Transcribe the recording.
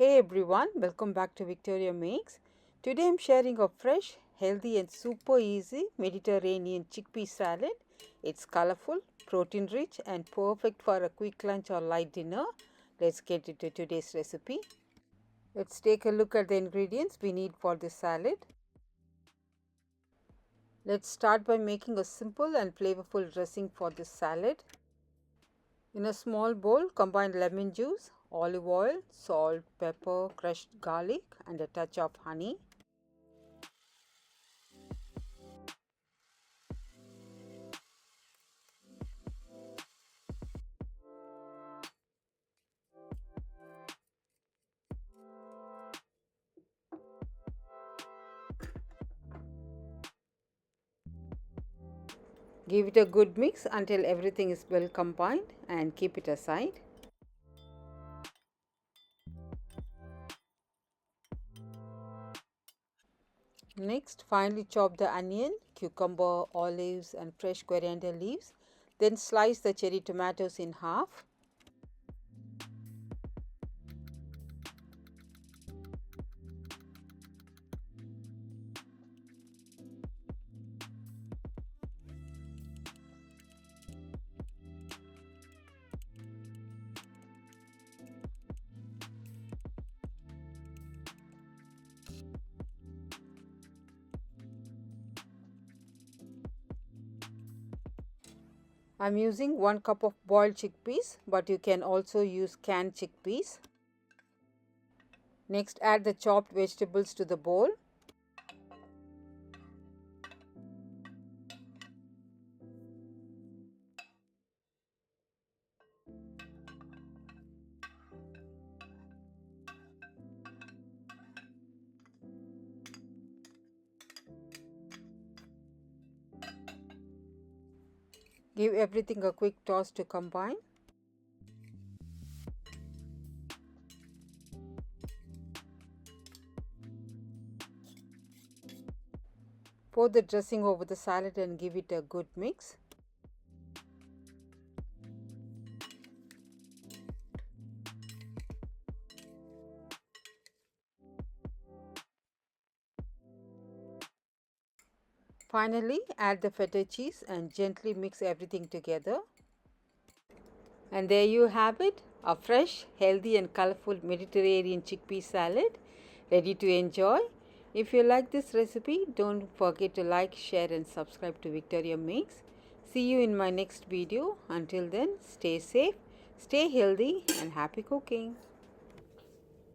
Hey everyone, welcome back to Victoria Makes. Today I'm sharing a fresh, healthy and super easy Mediterranean chickpea salad. It's colorful, protein rich and perfect for a quick lunch or light dinner. Let's get into today's recipe. Let's take a look at the ingredients we need for this salad. Let's start by making a simple and flavorful dressing for this salad. In a small bowl, combine lemon juice, olive oil, salt, pepper, crushed garlic and a touch of honey. Give it a good mix until everything is well combined and keep it aside. Next, finely chop the onion, cucumber, olives and fresh coriander leaves. Then slice the cherry tomatoes in half. I'm using 1 cup of boiled chickpeas, but you can also use canned chickpeas. Next, add the chopped vegetables to the bowl. Give everything a quick toss to combine. Pour the dressing over the salad and give it a good mix. Finally, add the feta cheese and gently mix everything together. And there you have it, a fresh, healthy and colorful Mediterranean chickpea salad ready to enjoy. If you like this recipe, don't forget to like, share and subscribe to Victoria Makes. See you in my next video. Until then, stay safe, stay healthy and happy cooking.